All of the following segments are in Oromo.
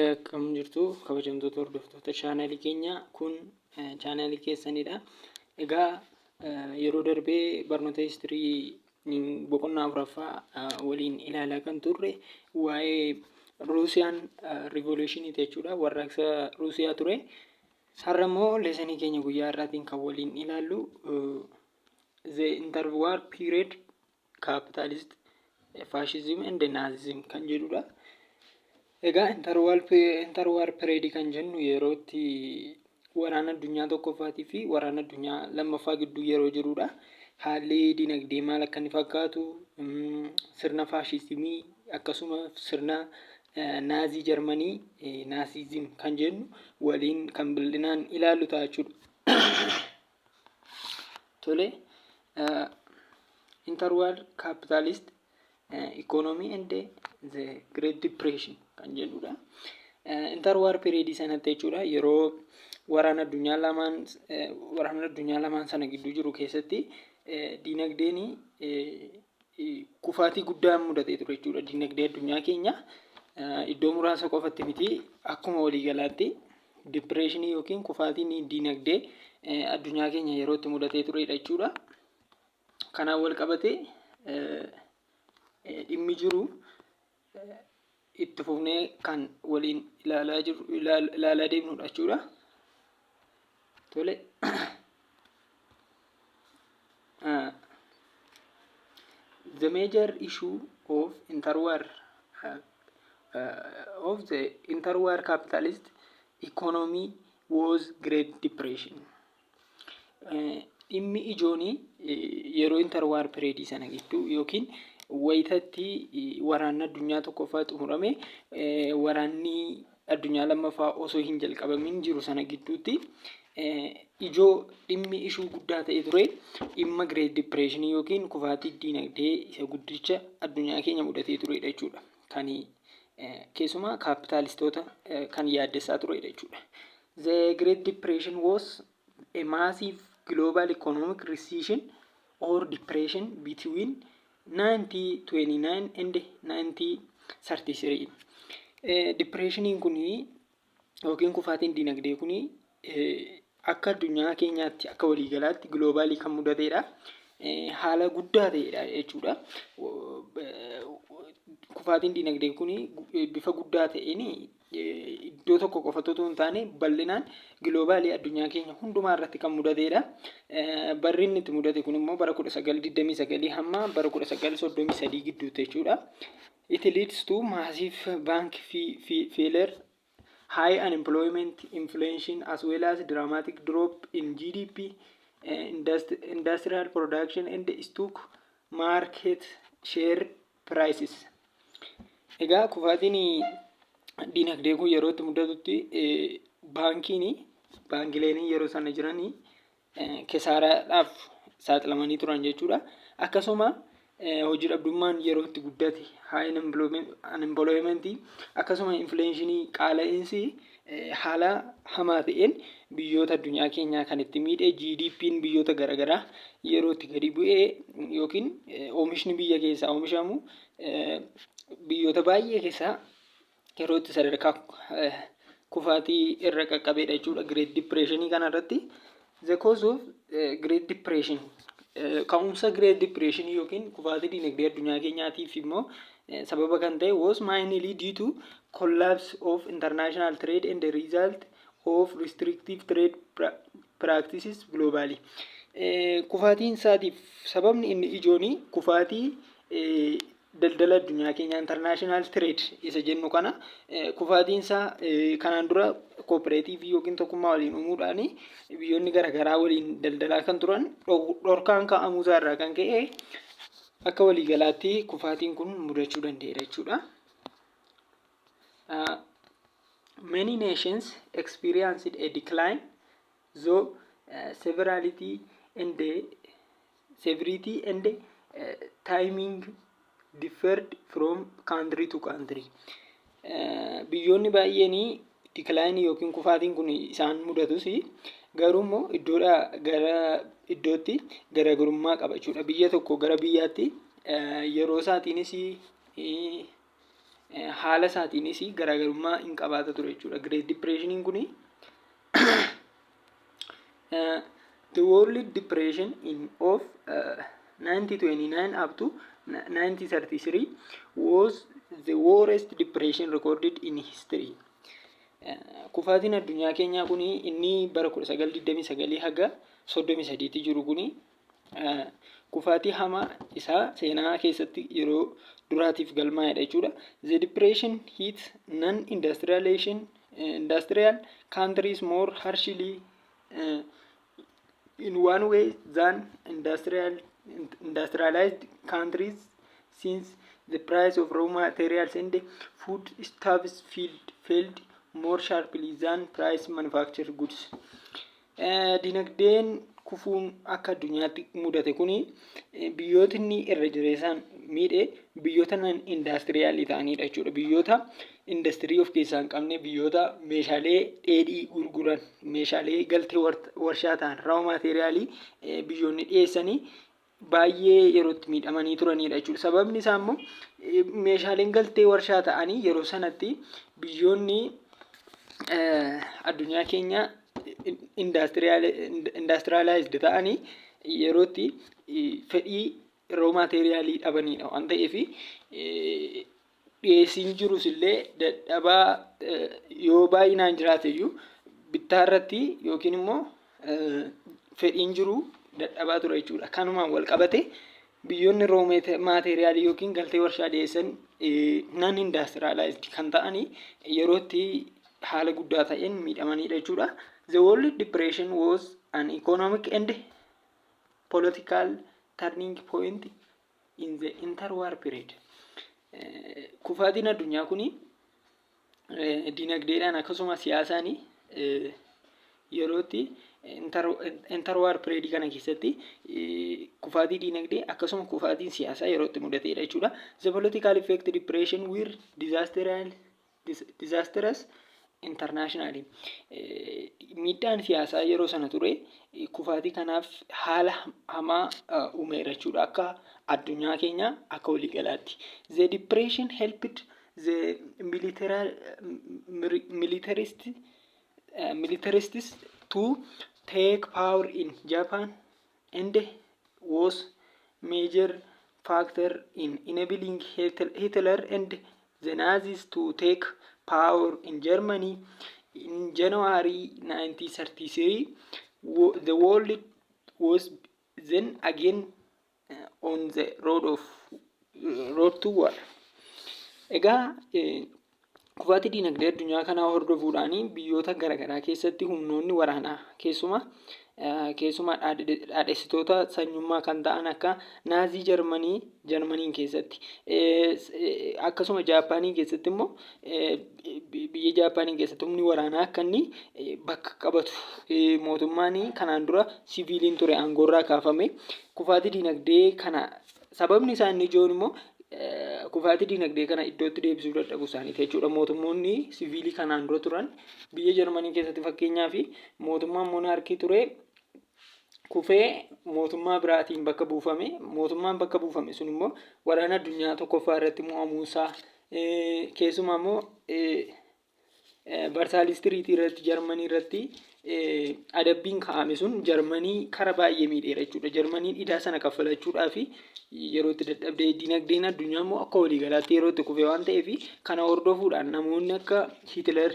Akkam jirtu kabajamtoota hordoftoota chaanaalii keenya kun chaanaalii keessanidha. Egaa yeroo darbee barnoota histirii boqonnaa afuraffaa waliin ilaalaa kan turre waa'ee Ruusiyaan riivoluushinii jechuudha. Warraaqsa Ruusiyaa ture. Har'a immoo leesanii keenya guyyaa har'aatiin kan waliin ilaallu the interwar period capitalist fascism and nazism kan jedhudha. Egaa interwar period kan jennu yeroo itti waraana addunyaa tokkoffaatii fi waraana addunyaa lammaffaa gidduu yeroo jirudha. Haalli dinagdee maal akka inni fakkaatu, sirna faashistimii akkasuma sirna naazii Jarmanii naazizim kan jennu waliin kan bal'inaan ilaallu ta'a jechuudha. Tole interwar capitalist economy and the Great Depression kan jedhudha. Interwar period sanatti jechuudha yeroo waraana addunyaa lamaan sana gidduu jiru keessatti dinagdeen kufaatii guddaa mudatee ture jechuudha. Dinagdee addunyaa keenya iddoo muraasa qofatti miti akkuma waliigalaatti depressionii yookiin kufaatiin dinagdee addunyaa keenya yeroo itti mudatee turedha jechuudha. Kanaan wal qabatee dhimmi jiru itti fufnee kan waliin ilaalaa deemnudha jechuudha. Tole the major issue of the interwar capitalist economy was Great Depression. Dhimmi ijoonii yeroo interwar period sana gidduu yookiin wayitatti waraanni addunyaa tokkoffaa xumurame waraanni addunyaa lammaffaa osoo hin jalqabamin jiru sana gidduutti ijoo dhimmi ishuu guddaa ta'e ture dhimma Great Depression yookiin kufaatii dinagdee isa guddicha addunyaa keenya mudatee turedha jechuudha. Kan keessumaa kaapitaalistoota kan yaaddessaa turedha jechuudha. The Great Depression was a massive global economic recession or depression between 1929 and 1933. Depressioniin kuni yookiin kufaatiin dinagdee kuni akka addunyaa keenyaatti akka waliigalaatti globaalii kan mudatedha. Haala guddaa ta'edha jechuudha. Kufaatiin dinagdee kuni bifa guddaa ta'een iddoo tokko qofatu osoo hin taane bal'inaan globaalii addunyaa keenya hundumaa irratti kan mudatedha. Barri inni itti mudate kun immoo bara 1929 hamma bara 1933 gidduutti jechuudha. It leads to massive bank failure, high unemployment, inflation, as well as dramatic drop in GDP, industrial production and stock market share prices. Egaa kufaatiin dinagdee kun yeroo itti mudatutti baankileen yeroo sana jiranii kisaaraadhaaf saaxilamanii turan jechuudha. Akkasuma hojii dhabdummaan yeroo itti guddate high unemployment akkasuma inflationii qaala'insi haala hamaa ta'een biyyoota addunyaa keenyaa kan itti miidhe GDP'n biyyoota garaagaraa yeroo itti gadi bu'ee yookiin oomishni biyya keessaa oomishamu biyyoota baay'ee keessaa yeroo itti sadarkaa kufaatii irra qaqqabeedha jechuudha. Great Depressionii kana irratti the cause of Great Depression ka'umsa Great Depression yookiin kufaatii dinagdee addunyaa keenyaatiif immoo sababa kan ta'e was mainly due to collapse of international trade and the result of restrictive trade practices globally. Kufaatiin isaatiif sababni inni ijooni kufaatii daldala addunyaa keenya international trade isa jennu kana kufaatiin isaa kanaan dura cooperative yookiin tokkummaa waliin uumuudhaan biyyoonni garaagaraa waliin daldalaa kan turan dhorkaan ka'amuu irraa kan ka'e akka waliigalaatti kufaatiin kun mudachuu danda'eera jechuudha. Many nations experienced a decline though severity and timing differed from country to country. Biyyoonni baay'een decline yookiin kufaatiin kun isaan mudatus garuu immoo iddoodhaa gara iddootti garaagarummaa qaba jechuudha. Biyya tokko gara biyyaatti yeroo isaatiinis haala isaatiinis garaagarummaa hin qabaata ture jechuudha. Great Depression kuni the World Depression of 1929 up to 1933 was the worst depression recorded in history. Kufaatiin addunyaa keenyaa kuni inni bara 1929 haga 33 jiru kuni kufaatii hamaa isaa seenaa keessatti yeroo duraatiif galmaa'edha jechuudha. The depression hit industrial countries more harshly in one way than industrialized countries, since the price of raw materials and food stuffs fell more sharply than price manufactured goods. Dinagdeen kufuun akka addunyaatti mudate kuni biyyoota inni irra jireessaan miidhe biyyoota nan indaastriyaalii ta'anidha jechuudha. Biyyoota indaastirii of keessaa hin qabne, biyyoota meeshaalee dheedhii gurguran, meeshaalee galtee warshaa ta'an, raw maateriyaalii biyyoonni dhiyeessanii baay'ee yerootti miidhamanii turanidha jechuudha. Sababni isaa immoo meeshaaleen galtee warshaa ta'anii yeroo sanatti biyyoonni addunyaa keenya industrialized ta'anii yerootti fedhii raw materiaalii dhabanidha waan ta'eef dhiyeessiin jirus illee dadhabaa yoo baay'inaan jiraate iyyuu bittaa irratti yookiin immoo fedhiin jiru dadhabaa ture jechuudha. Kanumaan wal qabate biyyoonni raw materiaalii yookiin galtee warshaa dhiyeessan non industrialized kan ta'anii yerootti haala guddaa ta'een miidhamanidha jechuudha. The World Depression was an economic and political turning point in the interwar period. Kufaatiin addunyaa kuni dinagdeedhaan akkasuma siyaasaan yerootti interwar period kana keessatti kufaatii dinagdee akkasuma kufaatiin siyaasaa yerootti mudatedha jechuudha. The political effect depression were disastrous internationally. Miidhaan siyaasaa yeroo sana ture kufaatii kanaaf haala hamaa uumeera jechuudha akka addunyaa keenya akka waliigalaatti. The depression helped the militarists to take power in Japan and was major factor in enabling Hitler and the Nazis to take power in Germany. In January 1933, the world was then again on the road to war. Egaa kufaatii dinagdee addunyaa kanaa hordofuudhaanii biyyoota garaagaraa keessatti humnoonni waraanaa keessumaa dhaadhessitoota sanyummaa kan ta'an akka naazii jarmaniin keessatti akkasuma jaapaanii keessatti immoo biyya jaapaanii keessatti humni waraanaa akka inni bakka qabatu mootummaan kanaan dura siviiliin ture aangoorraa kaafame kufaatii dinagdee kana sababni isaa inni ijoon immoo kufaatii dinagdee kana iddootti deebisuu dadhabuu isaaniiti jechuudha. Mootummoonni siviilii kanaan dura turan biyya jarmanii keessatti fakkeenyaaf mootummaan moonaarkii ture kufee mootummaa biraatiin bakka buufame. Mootummaan bakka buufame sun immoo waraana addunyaa tokkoffaa irratti mo'amuusaa keessumaa immoo Versailles irratti Jarmanii irratti adabbiin kaa'ame sun Jarmanii kara baay'ee miidheera jechuudha. Jarmaniin idaa sana kaffalachuudhaaf yerootti dadhabdee dinagdeen addunyaa immoo akka waliigalaatti yerootti kufee waan ta'eef kana hordofuudhaan namoonni akka Hitler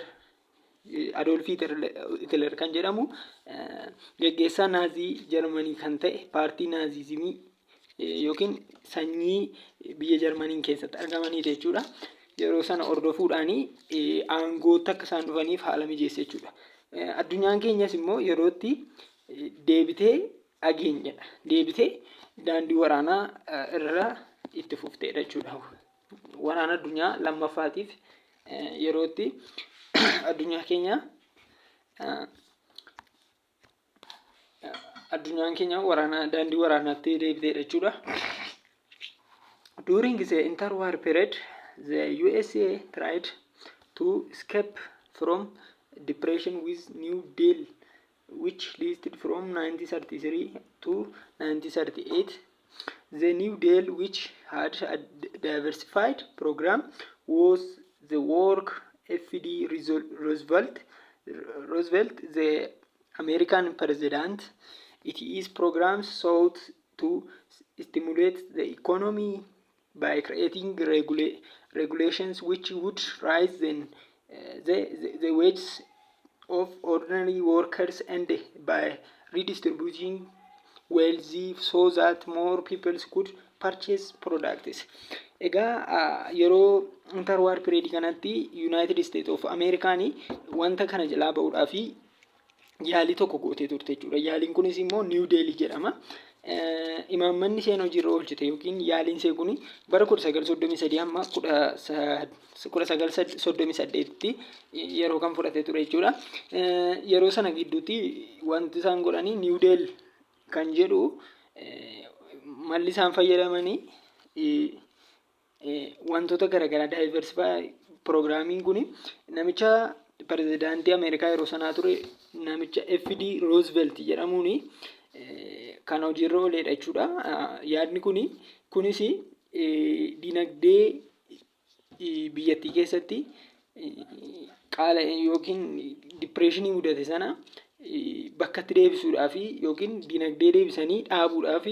Adolf Hitler kan jedhamu geggeessaa naazii Jarmanii kan ta'e paartii naazizimii yookiin sanyii biyya Jarmaniin keessatti argamanii jechuudha. Yeroo sana hordofuudhaanii aangoota akka isaan dhufaniif haala mijeesse jechuudha. Addunyaan keenyas immoo yerootti deebitee ageenyadha. Deebitee daandii waraanaa irra itti fufteedha jechuudha. Waraana addunyaa lammaffaatiif yerootti addunyaan keenya daandii waraanaatti deebiteedha jechuudha. During the interwar period, the USA tried to escape from depression with New Deal, which lasted from 1933 to 1938. The New Deal, which had a diversified program, was the work F.D. Roosevelt, the American president. Its programs sought to stimulate the economy by creating regulations which would raise the wages of ordinary workers and by redistributing wealth so that more people could purchase products. Egaa yeroo interwar period kanatti United States of America wanta kana jalaa ba'uudhaaf yaalii tokko gootee turte jechuudha. Yaaliin kunis immoo New Delhi jedhama. Imaammanni isheen hojiirra oolchite yookiin yaaliin ishee kun bara 1933 hamma 1938tti yeroo kan fudhatee ture jechuudha. Yeroo sana gidduutti wanti isaan godhanii New Delhi kan jedhu malli isaan fayyadamanii wantoota garaagaraa diversify programming kun namicha pirezidaantii Ameerikaa yeroo sanaa ture namicha F.D. Roosevelt jedhamuun kan hojiirra ooledha jechuudha. Yaadni kunis dinagdee biyyattii keessatti qaala yookiin depressionii mudate sana bakkatti deebisuudhaaf yookiin dinagdee deebisanii dhaabuudhaaf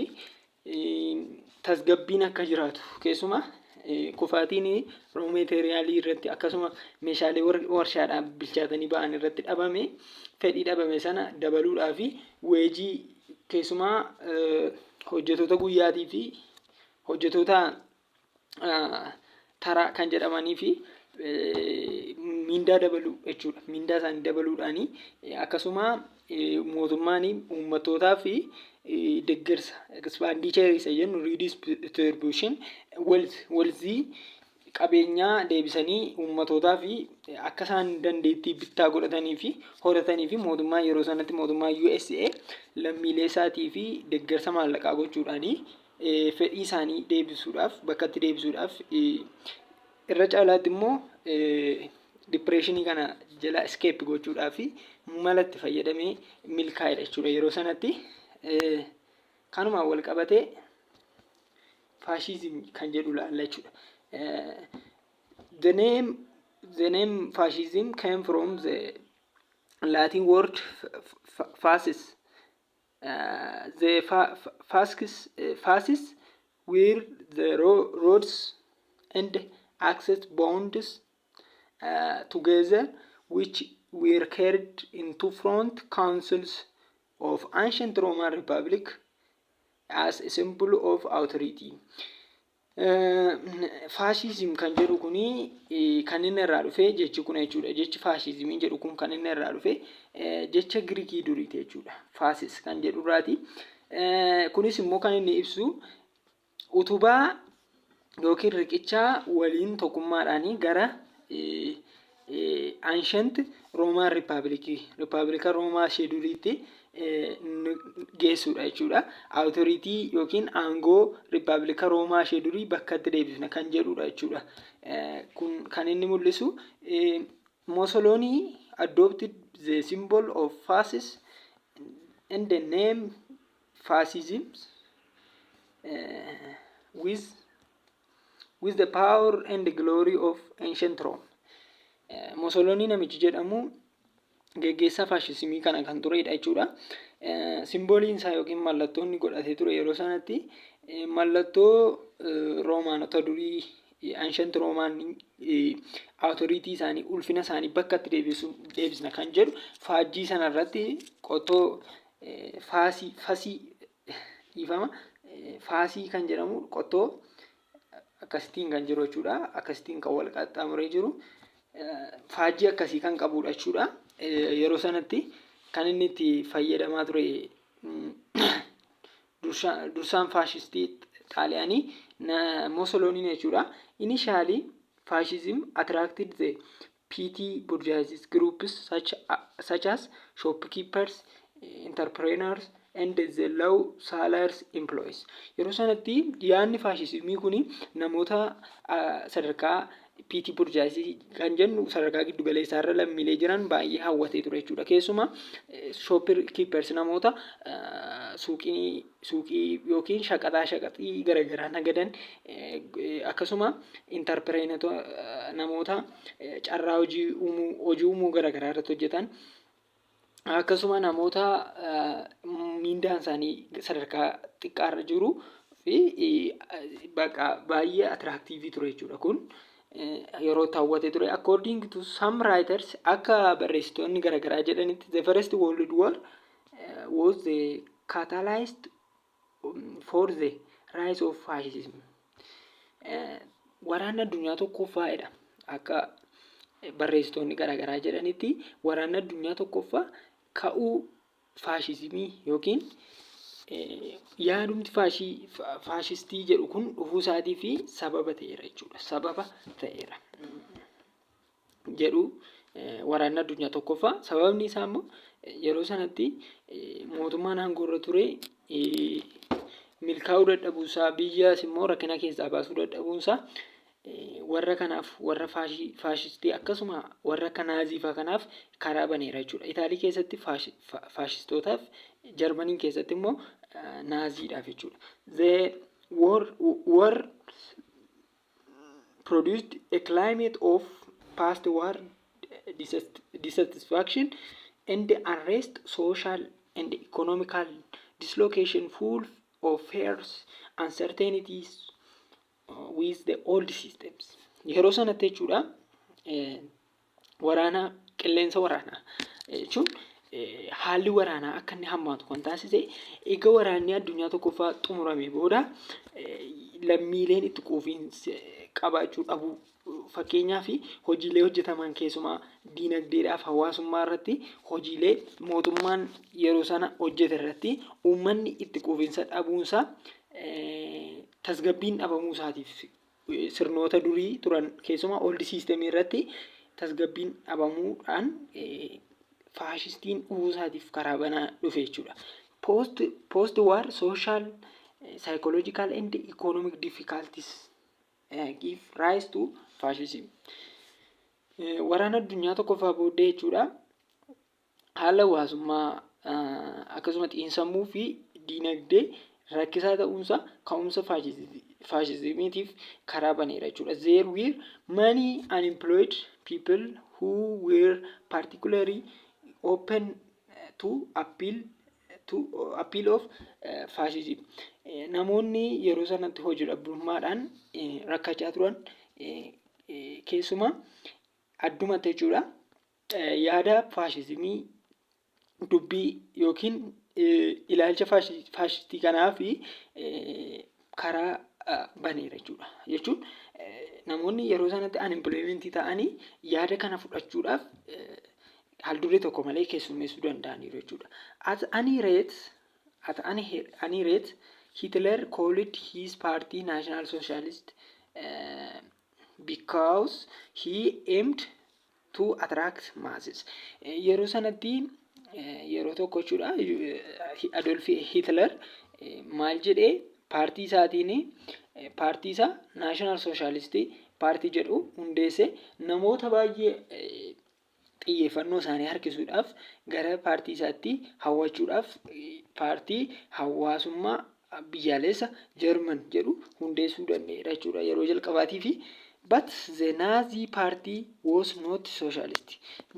tasgabbiin akka jiraatu keessumaa kufaatiin raw materiaalii irratti akkasuma meeshaalee warshaadhaan bilchaatanii ba'an irratti dhabame fedhii dhabame sana dabaluudhaaf weejii keessumaa hojjettoota guyyaatii fi hojjettoota taraa kan jedhamanii fi mindaa dabaluu jechuudha. Mindaa isaanii dabaluudhaani akkasuma mootummaan uummattootaa fi deeggarsa expenditure isa jennu redistribution wealth qabeenyaa deebisanii uummattootaa fi akka isaan dandeettii bittaa godhatanii fi horatanii fi mootummaa yeroo sanatti mootummaa USA lammiilee isaatii fi deeggarsa maallaqaa gochuudhaani fedhii isaanii deebisuudhaaf bakkatti deebisuudhaaf irra caalaatti immoo depressionii kana jala escape gochuudhaaf malatti fayyadamee milkaa'edha jechuudha. Yeroo sanatti kanumaan wal qabatee fascism kan jedhu laalla jechuudha. The name fascism came from the Latin word fascis. The fascists were the roads and access bonds together which were carried into front councils of ancient Roman Republic as a symbol of authority. Fascism kan jedhu kuni kan inni irraa dhufe jechi kun jechuudha. Jechi fascism jedhu kun kan inni irraa dhufe jecha Giriikii duriiti jechuudha. Fascis kan jedhu irraati. Kunis immoo kan inni ibsu utubaa yookiin riqichaa waliin tokkummaadhaan gara ancient Roman Republic Roomaa ishee duriitti geessudha jechuudha. Authority yookiin aangoo Republika Roomaa ishee durii bakkatti deebisna kan jedhudha jechuudha. Kun kan inni mul'isu Mussolini adopted the symbol of fascism and the name fascism with the power and the glory of ancient Rome. Mussolini namichi jedhamu geggeessaa faashismii kana kan turedha jechuudha. Simbooliin isaa yookiin mallattoon inni godhatee ture yeroo sanatti mallattoo Roomaanota durii ancient Roman authority isaanii ulfina isaanii bakkatti deebisna kan jedhu faajjii sana irratti qotoo faasii kan jedhamu qotoo akkasitiin kan jiru jechuudha. Akkasitiin kan wal qaxxaamuree jiru faajjii akkasii kan qabudha jechuudha. Yeroo sanatti kan inni itti fayyadamaa ture dursaan faashistii Xaaliyaanii Mussolini jechuudha. Initially fascism attracted the petty bourgeois groups such as shopkeepers, entrepreneurs and the low salaries employees. Yeroo sanatti yaadni faashismii kun namoota sadarkaa PT burjaasii kan jennu sadarkaa giddu galeessaarra lammiilee jiran baay'ee hawwatee ture jechuudha. Keessumaa shopkeepers namoota suuqii yookiin shaqaxii garaagaraa nagadan akkasuma intarpireenoota namoota carraa hojii uumuu garaagaraa irratti hojjetan akkasuma namoota miindaan isaanii sadarkaa xiqqaarra jiru fi bakka baay'ee atiraaktiivii ture jechuudha kun. Yeroo hawwatee ture according to some writers akka barreessitoonni garaagaraa jedhanitti the first world war was the catalyst for the rise of fascism. Waraanni addunyaa tokkoffaadha akka barreessitoonni garaagaraa jedhanitti waraanni addunyaa tokkoffaa ka'uu faashizimii yookiin yaadumti faashistii jedhu kun dhufuu isaatii fi sababa ta'eera jechuudha. Sababa ta'eera jedhu waraanni addunyaa tokkoffaa sababni isaa immoo yeroo sanatti mootummaan aangoorra ture milkaa'uu dadhabuusaa biyyaas immoo rakkina keessaa baasuu dadhabuunsaa warra kanaaf warra faashistii akkasuma warra akka naaziifaa kanaaf karaa baneera jechuudha. Itaalii keessatti faashistootaaf Jarmanii keessatti immoo naaziidhaaf jechuudha. The war produced a climate of post-war dissatisfaction and unrest, social and economical dislocation, full of fears, uncertainties with the old systems. Yeroo sanatti jechuudha waraana qilleensa waraanaa jechuun haalli waraanaa akka inni hammaatu kan taasise egaa waraanni addunyaa tokkoffaa xumuramee booda lammiileen itti quufinsa qabaachuu dhabu fakkeenyaa fi hojiilee hojjetaman keessumaa diinagdeedhaaf hawaasummaa irratti hojiilee mootummaan yeroo sana hojjete irratti uummanni itti quufinsa dhabuunsaa tasgabbiin dhabamuu isaatiif sirnoota durii turan keessumaa old system irratti tasgabbiin dhabamuudhaan faashistiin dhufuu isaatiif karaa banaa dhufe jechuudha. Post war social psychological and economic difficulties give rise to fascism. Waraana addunyaa tokkoffaa booddee jechuudha haala hawaasummaa akkasuma xiinsammuu fi diinagdee rakkisaa ta'uunsa ka'umsa faashizimiitiif karaa baneera jechuudha. There were many unemployed people who were particularly open to appeal of fascism. Namoonni yeroo sanatti hojii dhabdummaadhaan rakkachaa turan keessumaa addumatti jechuudha yaada faashizimii dubbii yookiin ilaalcha faashistii kanaa fi karaa baneera jechuudha. Jechuun namoonni yeroo sanatti unemploymentii ta'anii yaada kana fudhachuudhaaf haalduree tokko malee keessummeessuu danda'aniiru jechuudha. At any rate, Hitler called his party National Socialist because he aimed to attract masses. Yeroo sanatti yeroo tokko jechuudha Adolf Hitler maal jedhee paartii isaatiin paartii isaa National Socialist paartii jedhu hundeesse namoota baay'ee xiyyeeffannoo isaanii harkisuudhaaf gara paartii isaatti hawwachuudhaaf paartii hawaasummaa biyyaalessa German jedhu hundeessuu danda'eera jechuudha yeroo jalqabaatii fi but the Nazi party was not socialist.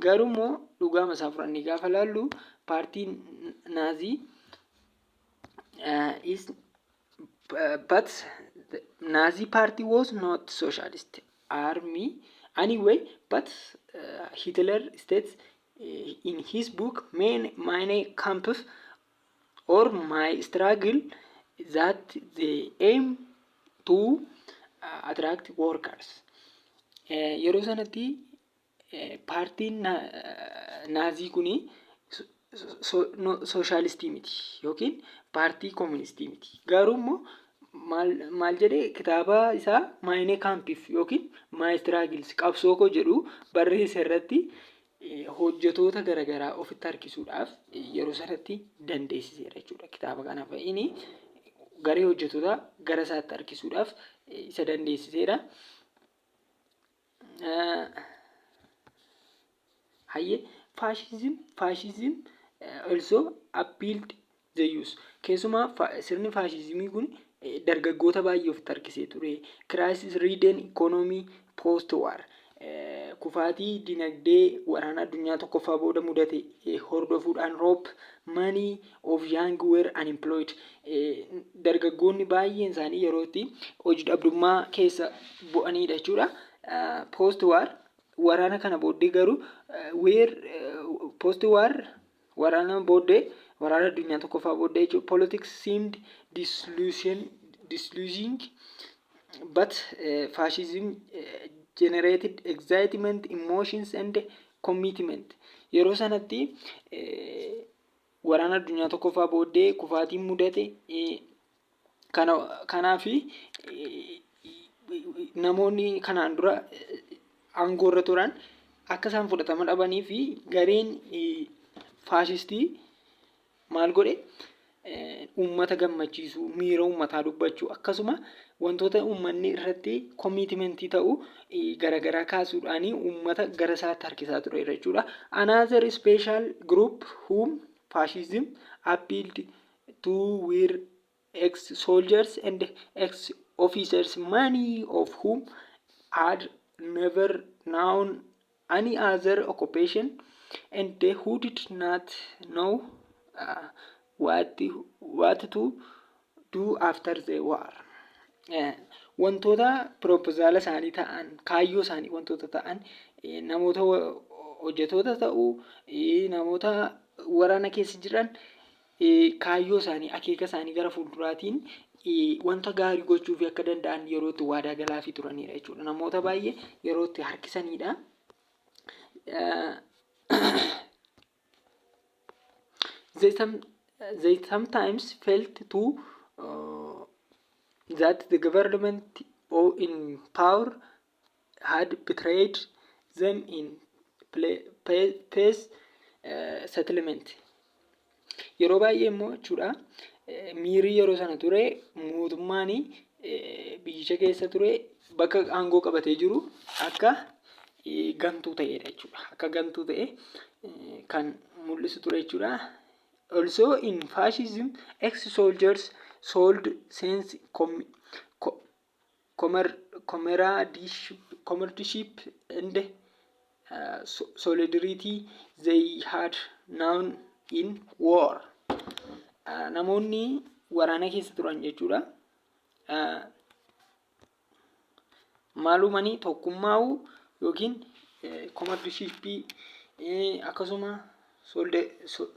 Garuu immoo dhugaa masaa furannii gaafa laallu paartiin Nazi but the Nazi party was not socialist army anyway, but Hitler states in his book Meine Kampf or My Struggle that they aim to attract workers. Yeroo sanatti paartiin naazii kuni sooshaalistii miti yookiin paartii kooministii miti. Garuu immoo maal jedhee kitaaba isaa Meine Kampf yookiin My Struggles qabsoo koo jedhu barreesse irratti hojjetoota garaagaraa ofitti harkisuudhaaf yeroo sanatti dandeessiseera jechuudha. Kitaaba kanaaf inni garee hojjetoota gara isaatti harkisuudhaaf isa dandeessiseera. Hayyee fascism also appealed the youth. Keessumaa sirni faashizimii kun dargaggoota baay'ee ofitti harkisee ture. Crisis ridden economy post war. Kufaatii dinagdee waraana addunyaa tokkoffaa booda mudate hordofuudhaan rob money of young were unemployed. Dargaggoonni baay'een isaanii yerootti hojii dhabdummaa keessa bu'aniidha jechuudha. Post war waraana kana booddee garuu post war waraana booddee waraana addunyaa tokkoffaa booddee jechuudha. Politics seemed disillusioning but fascism generated excitement, emotions and commitment. Yeroo sanatti waraana addunyaa tokkoffaa booddee kufaatiin mudate kanaafi namoonni kanaan dura aangoo irra turan akka isaan fudhatama dhabanii fi gareen faashistii maal godhe uummata gammachiisuu, miira uummataa dubbachuu akkasuma wantoota uummanni irratti commitmentii ta'u garagaraa kaasuudhaan uummata gara isaatti harkisaa ture jechuudha. Another special group whom fascism appealed to were ex-soldiers and ex-officers, many of whom had never known any other occupation and who did not know what to do after the war. Wantoota proposala isaanii ta'an, kaayyoo isaanii wantoota ta'an, namoota hojjetoota ta'uu, namoota waraana keessa jiran kaayyoo isaanii, akeeka isaanii gara fuulduraatiin wanta gaarii gochuu fi akka danda'an yeroo itti waadaa galaafii turanidha jechuudha. Namoota baay'ee yeroo itti harkisanidha. They sometimes felt too that the government in power had betrayed them in peace settlement. Yeroo baay'ee immoo jechuudha miirii yeroo sana ture mootummaan biyyicha keessa ture bakka aangoo qabatee jiru akka gantuu ta'edha jechuudha. Akka gantuu ta'e kan mul'isu ture jechuudha. Also in fascism, ex-soldiers sold sense comradeship and solidarity they had known in war. Namoonni waraana keessa turan jechuudha. Maalumanii tokkummaa'u yookiin comradeship akkasuma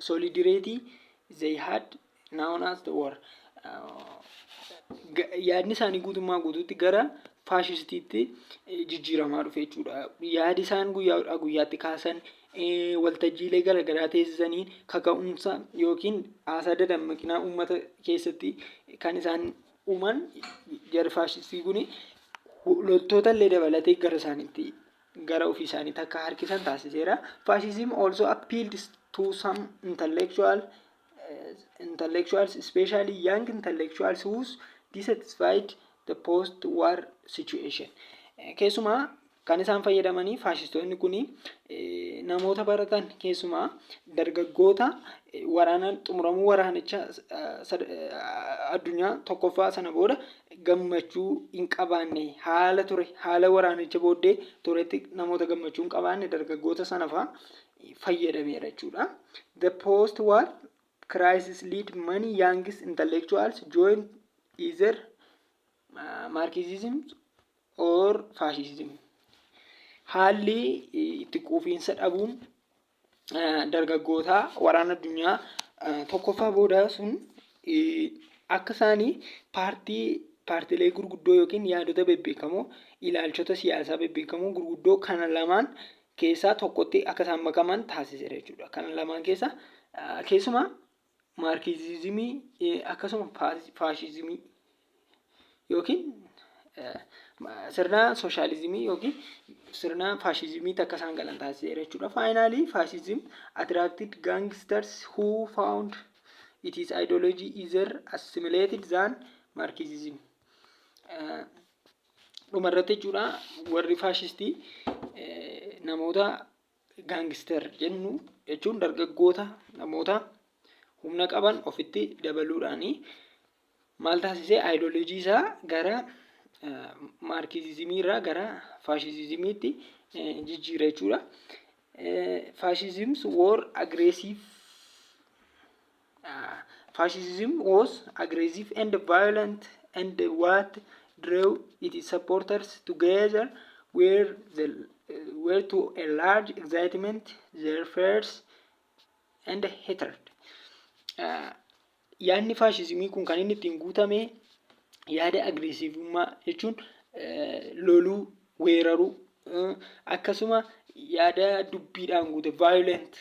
solidarity they had known as the war. Yaadni isaanii guutummaa guutuutti gara faashistiitti jijjiiramaa dhufe jechuudha. Yaadi isaan guyyaa guyyaatti kaasan waltajjiilee garagaraa teessisanii kaka'umsa yookiin haasaa dadammaqinaa uummata keessatti kan isaan uuman jarri faashistii kuni loltoota illee dabalatee gara isaaniitti gara ofii isaaniitti akka harkisan taasiseera. Fascism also appealed to some intellectuals, especially young intellectuals who dissatisfied the post-war situation. Keessumaa kan isaan fayyadamanii faashistoonni kuni namoota baratan keessumaa dargaggoota waraana xumuramuu waraanichaa addunyaa tokkoffaa sana booda gammachuu hin qabaanne haala waraanicha booddee turetti namoota gammachuu hin qabaanne dargaggoota sana fa'aa fayyadameera jechuudha. The post-war crisis led many young intellectuals join either Marxism or fascism. Haalli itti quufiinsa dhabuun dargaggoota waraana addunyaa tokkoffaa booda sun akka isaanii paartiilee gurguddoo yookiin yaadota bebbeekamoo ilaalchota siyaasaa bebbeekamoo gurguddoo kana lamaan keessaa tokkotti akka isaan makaman taasiseera jechuudha. Kana lamaan keessa keessumaa maarkizimii akkasuma faashizimii yookiin sirna sooshaalizimii yookiin sirna faashizimii akka isaan galan taasiseera jechuudha. Finally, fascism attracted gangsters who found its ideology easier assimilated than Marxism. Dhumarratti jechuudha warri faashistii namoota gaangster jennu jechuun dargaggoota namoota humna qaban ofitti dabaluudhaanii maal taasisee ideoloojii isaa gara maarkizimii irraa gara faashizimiitti jijjiira jechuudha. Fascism was aggressive and violent, and what drew its supporters together were to a large excitement, their fears and hatred. Yaadni faashizimii kun kan inni ittiin guutame yaada aggressiivummaa jechuun loluu, weeraruu akkasuma yaada dubbiidhaan guute violent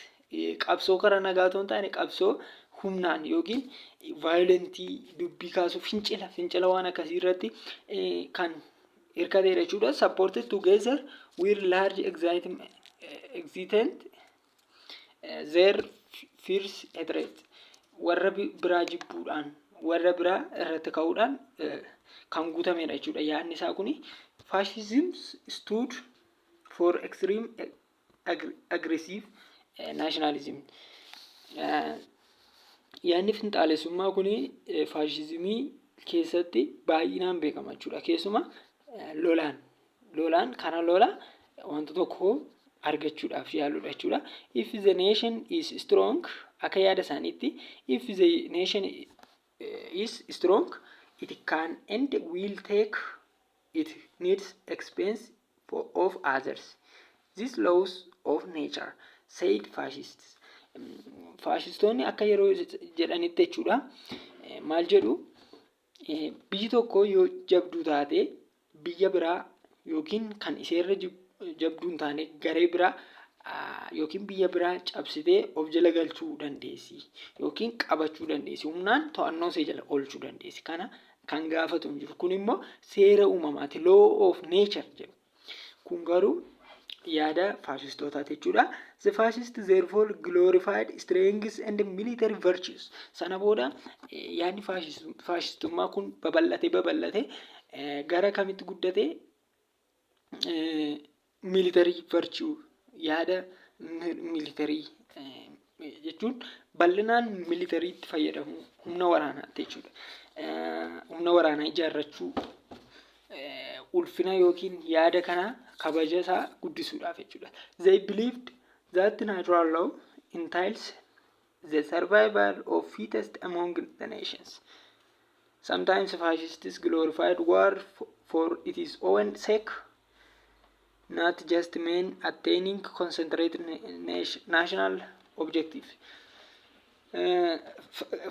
qabsoo karaa nagaa otoo hin taane qabsoo humnaan yookiin vaayolentii dubbii kaasuu fincila waan akkasii irratti kan hirkatedha jechuudha. Supported together with large excitement, their fears hatred. Warra biraa jibbuudhaan warra biraa irratti ka'uudhaan kan guutamedha jechuudha. Yaadni isaa kuni fascism stood for extreme aggressive nationalism. Yaadni finxaalessummaa kuni faashizimii keessatti baay'inaan beekama jechuudha. Keessumaa lolaan kana lola wanta tokko argachuudhaaf yaaludha jechuudha. If the nation is strong, akka yaada isaaniitti, if the nation is strong, it can and will take it needs expense of others. This laws of nature, said fascists. Faashistoonni akka yeroo jedhanitti jechuudha. Maal jedhu biyyi tokko yoo jabduu taate biyya biraa yookiin kan iseerra jabduu hin taane garee biraa yookiin biyya biraa cabsitee of jala galchuu dandeessi yookiin qabachuu dandeessi. Humnaan to'annoo ishee jala oolchuu dandeessi. Kana kan gaafatu hin jiru. Kun immoo seera uumamaati. Law of nature jedhu. Kun garuu yaada faashistootaati jechuudha. The fascists therefore glorified strengths and military virtues. Sana booda yaadni faashistummaa kun babal'ate gara kamitti guddate? Military virtue yaada military jechuun bal'inaan militariitti fayyadamu humna waraanaatti jechuudha. Humna waraanaa ijaarrachuu ulfina yookiin yaada kana kabaja isaa guddisuudhaaf jechuudha. They believed that natural law entails the survival of fittest among the nations. Sometimes fascists glorified war for its own sake, not just men attaining concentrated national objectives.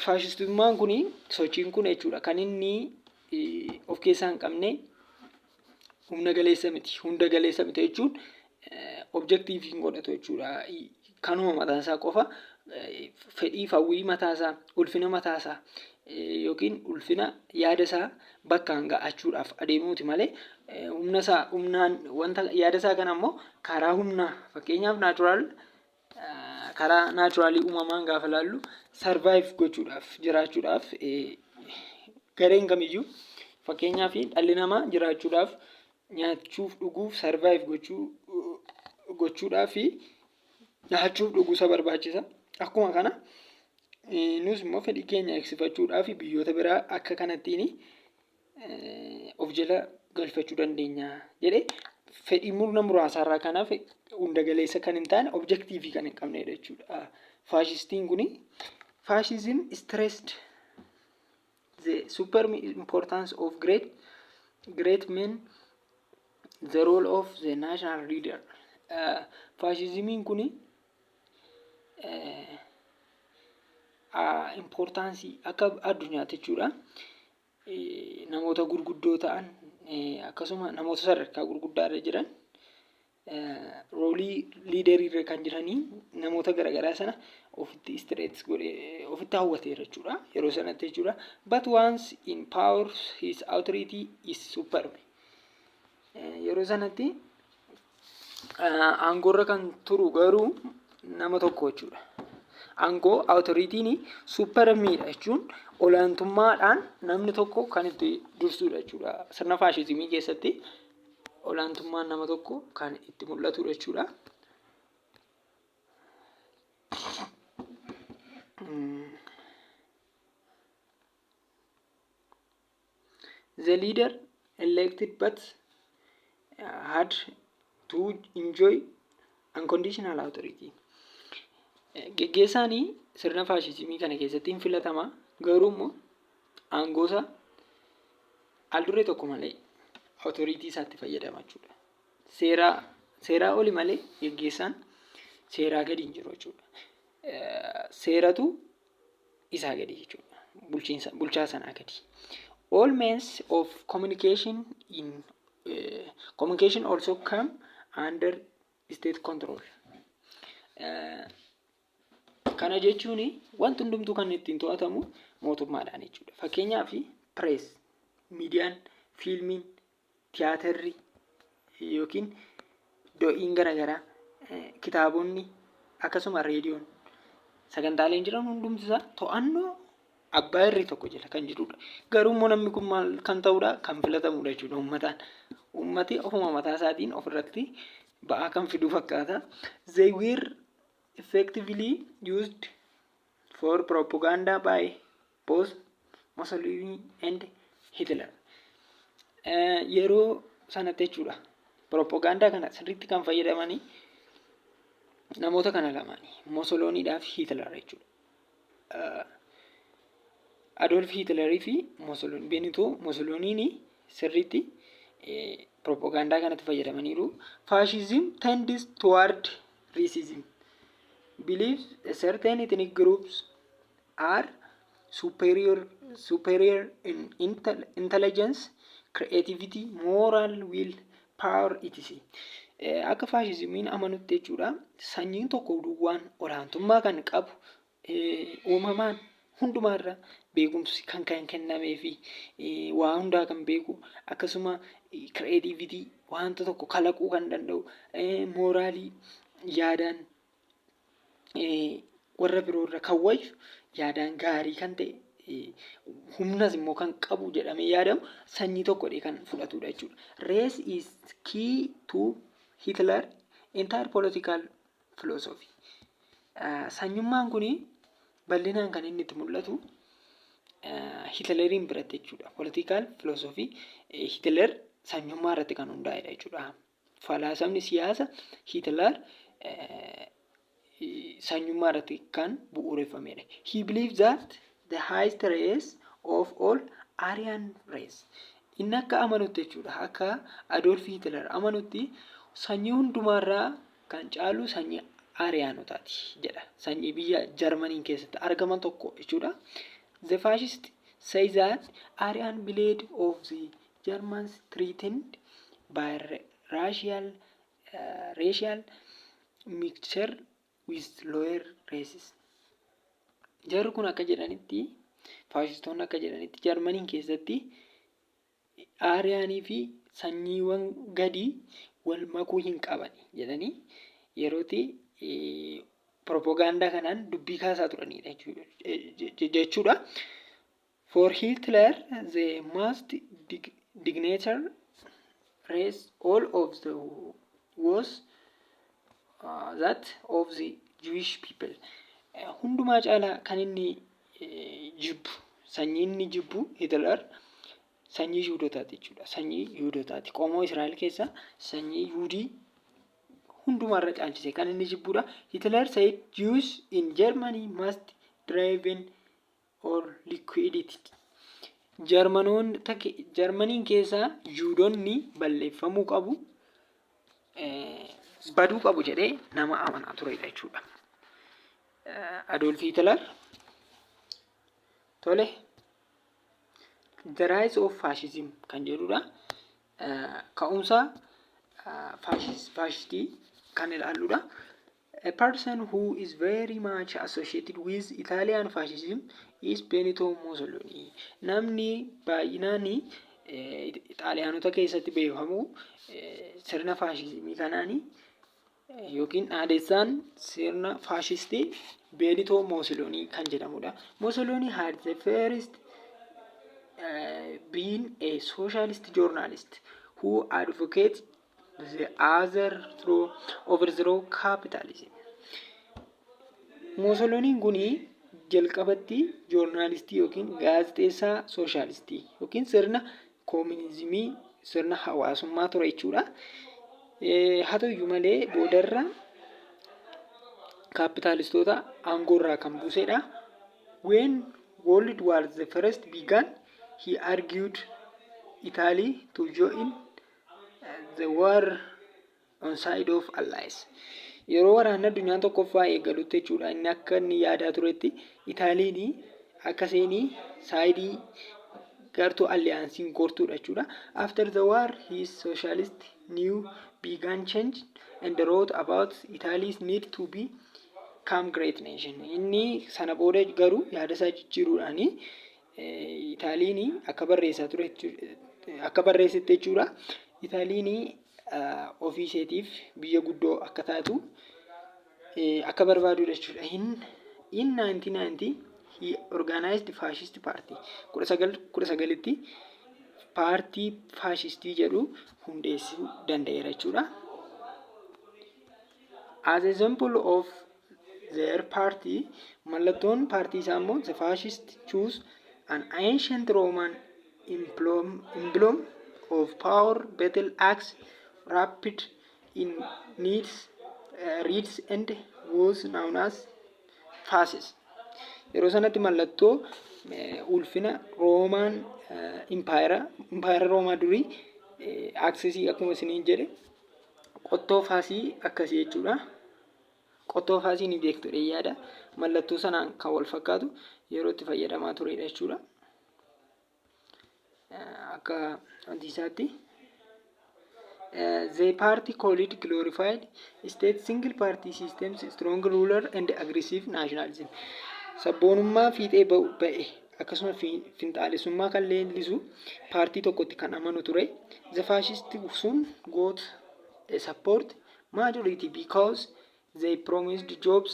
Faashistummaan kuni sochiin kun jechuudha kan inni of keessaa hin qabne humna galeessa miti. Hunda galeessa miti jechuun objektiivii hin godhatu jechuudha. Kanuma mataasaa qofa fedhii hawwii mataasaa ulfina mataasaa yookiin ulfina yaada isaa bakkaan ga'achuudhaaf adeemuuti malee humnaan wanta yaada isaa kana ammoo karaa humnaa fakkeenyaaf karaa naachuraalii uumamaan gaafa laallu sarvaayiv gochuudhaaf jiraachuudhaaf gareen kamiyyuu fakkeenyaaf dhalli namaa jiraachuudhaaf nyaachuuf dhuguuf sarvaayiv gochuudhaaf nyaachuuf dhuguu isa barbaachisa. Akkuma kana nus immoo fedhii keenya eegsifachuudhaaf biyyoota biraa akka kanattiin of jala galfachuu dandeenya jedhee fedhii murna muraasaarraa kanaaf hunda galeessa kan hin taane objektiivii kan hin qabnedha jechuudha. Faashistiin kuni fascism stressed the super importance of great men, the role of the national leader. Fascismiin kuni importansii akka addunyaatti jechuudha. Namoota gurguddoo ta'an akkasuma namoota sadarkaa gurguddaa irra jiran roolii liiderii irra kan jiranii namoota garaagaraa sana ofitti stress godhee ofitti hawwateera jechuudha yeroo sanatti jechuudha. But once in power his authority is superb. Yeroo sanatti aangoorra kan turu garuu nama tokko jechuudha. Aangoo authoritiin supermiidha jechuun olaantummaadhaan namni tokko kan itti dursudha jechuudha. Sirna faashizimii keessatti olaantummaan nama tokko kan itti mul'atu jechuudha. The leader elected but had to enjoy unconditional authority. Geggeessaanii sirna faashismii kana keessatti hin filatama, garuu immoo aangoosa al duree tokko malee authority isaatti fayyadama jechuudha. Seeraa oli malee geggeessaan seeraa gadi hin jiru jechuudha. Seeratu isaa gadi jechuudha. Bulchaa sanaa gadi. All means of communication also come under state control. Kana jechuun wanti hundumtuu kan ittiin to'atamu mootummaadhaan jechuudha. Fakkeenyaaf press, miidiyaan, fiilmiin, tiyaatarri yookiin do'iin garaagaraa, kitaabonni akkasuma reediyoon sagantaaleen jiran hundumtisaa to'annoo abbaa irree tokko jala kan jirudha. Garuu immoo namni kun maal kan ta'udha? Kan filatamudha jechuudha uummataan. Uummati ofuma mataa isaatiin ofirratti ba'aa kan fidu fakkaata. They were effectively used for propaganda by both Mussolini and Hitler. Yeroo sanatti jechuudha. Propaganda kana sirriitti kan fayyadamanii namoota kana lamaanii Mussoliniidhaa fi Hitler jechuudha. Adolf Hitler fi Mussolini, Benito Mussolini sirriitti propaganda kanatti fayyadamaniiru. Fascism tends toward racism. Believes certain ethnic groups are superior in intelligence, creativity, moral will, power, etc. Akka faashizimiin amanutti jechuudha, sanyiin tokko duwwaan olaantummaa kan qabu uumamaan hundumaarra beekumsi kan kennamee fi waa hundaa kan beeku, akkasuma creativity wanta tokko kalaquu kan danda'u, moraalii yaadaan warra biroorra kan wayyu yaadaan gaarii kan ta'e, humnas immoo kan qabu jedhamee yaadamu sanyii tokkodha kan fudhatudha jechuudha. Race is key to Hitler entire political philosophy. Sanyummaan kun bal'inaan kan inni itti mul'atu Hitleriin biratti jechuudha. Political philosophy Hitler sanyummaa irratti kan hundaa'edha jechuudha. Falaasamni siyaasa Hitler sanyummaa irratti kan bu'uureffamedha. He believes that the highest race of all Aryan race. Inni akka amanutti jechuudha. Akka Adolf Hitler amanutti sanyii hundumaarraa kan caalu sanyii Ariyaanotaati jedha. Sanyii biyya Jarmaniin keessatti argaman tokko jechuudha. The fascist say that Aryan blood of the Germans threatened by racial mixture with lower races. Jarri kun akka jedhanitti, faashistoonni akka jedhanitti Jarmaniin keessatti Aariyaanii fi sanyiiwwan gadi wal makuu hin qaban jedhanii yerootti propaganda kanaan dubbii kaasaa turanidha jechuudha. For Hitler, the most dignitary race all of the was that of the Jewish people. Hundumaa caalaa kan inni jibbu, sanyii inni jibbu Hitler sanyii Yihuudootaati jechuudha. Sanyii Yihuudootaati. Qomoo Israa'el keessa sanyii Yihuudii hundumaarra caalchisee kan inni jibbudha. Hitler said Jews in Germany must driven or liquidated. Jarmaniin keessa Yihuudoonni balleeffamuu qabu, baduu qabu jedhee nama amanaa turedha jechuudha. Adolf Hitler. Tole. The rise of fascism kan jedhudha. Ka'umsa fascistii kan ilaalludha. A person who is very much associated with Italian fascism is Benito Mussolini. Namni baay'inaan Xaaliyaanota keessatti beekamu sirna faashizimii kanaani yookiin aadessaan sirna faashistii Benito Mussolini kan jedhamudha. Mussolini had the first been a socialist journalist who advocated the other through overthrow capitalism. Mussoliniin kuni jalqabatti joornaalistii yookiin gaazexeessaa sooshaalistii yookiin sirna koominizimii sirna hawaasummaa ture jechuudha. Haa ta'uyyuu malee boodarra kaapitaalistoota aangoorraa kan buusedha. When World War the First began, he argued Italy to join the war on side of allies. Yeroo waraana addunyaa tokkoffaa eegalutti jechuudha inni akka inni yaadaa turetti Itaaliin akka seenii saayidii gartuu alliyaansiin gortuudha jechuudha. After the war his socialist new began change and wrote about Italy's need to become great nation. Inni sana booda garuu yaada isaa jijjiiruudhaan Itaaliin akka barreessaa ture akka barreessite jechuudha. Itaaliin ofii isheetiif biyya guddoo akka taatu akka barbaadudha jechuudha. In 1990 he organized fascist party. 1919tti paartii faashistii jedhu hundeessuu danda'eera jechuudha. As a example of their party, mallattoon paartii isaa immoo the fascist choose an ancient Roman emblem of power, battle axe, rapid in needs, reeds and was known as fasces. Yeroo sanatti mallattoo ulfina Roomaan impaayera Roomaa durii aaksesii akkuma isiniin jedhe qottoo faasii akkasii jechuudha. Qottoo faasii ni beektu yaada mallattoo sanaan kan wal fakkaatu yeroo itti fayyadamaa turedha jechuudha. Akka antiisaatti the party called glorified state single party systems, strong ruler and aggressive nationalism. Sabboonummaa fiixee ba'e akkasuma finxaalessummaa kan leellisu paartii tokkotti kan amanu ture. The fascist sun got a support majority because they promised jobs,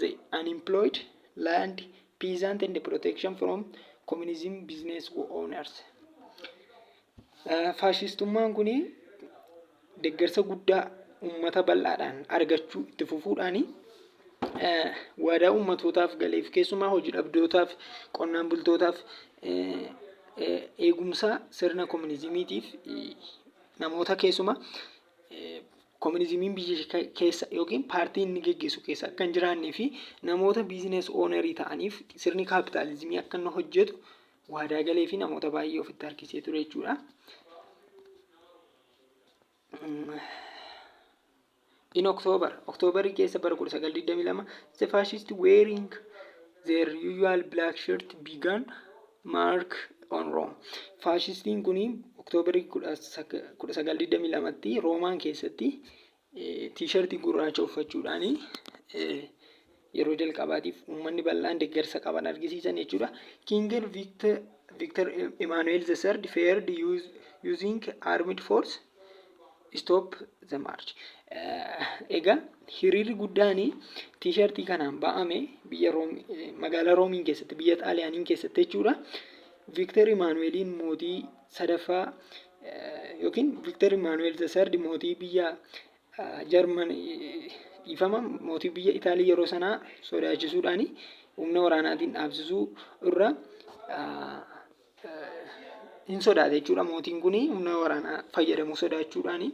the unemployed, land, peasant and protection from communism business owners. Faashistummaan kuni deeggarsa guddaa uummata bal'aadhaan argachuu itti fufuudhaani waadaa uummatootaaf galeef keessumaa hojii dhabdootaaf qonnaan bultootaaf eegumsa sirna koominizimiitiif namoota keessumaa koominizimiin biyya keessa yookiin paartiin inni geggeessu keessa akka hin jiraannee fi namoota biizines oonerii ta'aniif sirni kaapitaalizimii akka inni hojjetu waadaa galee fi namoota baay'ee ofitti harkisee ture jechuudha. In October keessa bara 1922 the fascists wearing their usual black shirt began march on Rome. Fascistiin kuni October 1922tti Roomaan keessatti t-shirtii gurraacha uffachuudhaan yeroo jalqabaatiif uummanni bal'aan deeggarsa qaban argisiisan jechuudha. King Victor Emmanuel III feared using armed force stop the march. Egaa hiriirri guddaan t-shirtii kanaan ba'ame biyya magaalaa Roomiin keessatti biyya Xaaliyaaniin keessatti jechuudha. Victor Emmanuelin mootii sadaffaa yookiin Victor Emmanuel III mootii biyya Jarman ifama mootii biyya Itaalii yeroo sanaa sodaachisuudhaan humna waraanaatiin dhaabsisuu irra hin sodaate jechuudha. Mootiin kun humna waraanaa fayyadamuu sodaachuudhaan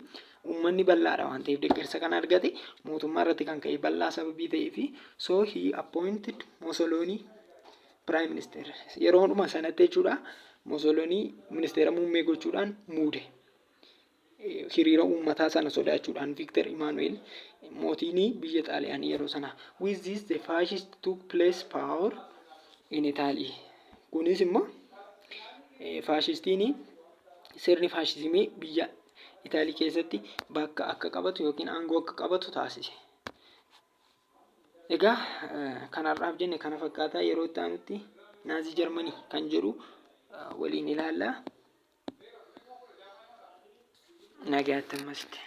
uummanni bal'aadha waan ta'eef deeggarsa kan argate mootummaa irratti kan ka'e bal'aa sababii ta'eef so he appointed Mussolini prime minister. Yeroo dhuma sanatti jechuudha Mussolini ministeera muummee gochuudhaan muude. Hiriira uummataa sana sodaachuudhaan Victor Emmanuel mootiin biyya Xaaliyaanii yeroo sana. With this the fascist took place power in Italy. Kunis immoo faashistiin sirni faashizimii biyya Itaalii keessatti bakka akka qabatu yookiin aangoo akka qabatu taasise. Egaa kanarraaf jenne kana fakkaataa yeroo itti aanutti naazii Jarmanii kan jedhu waliin ilaalla. Nagaatti ammasitti.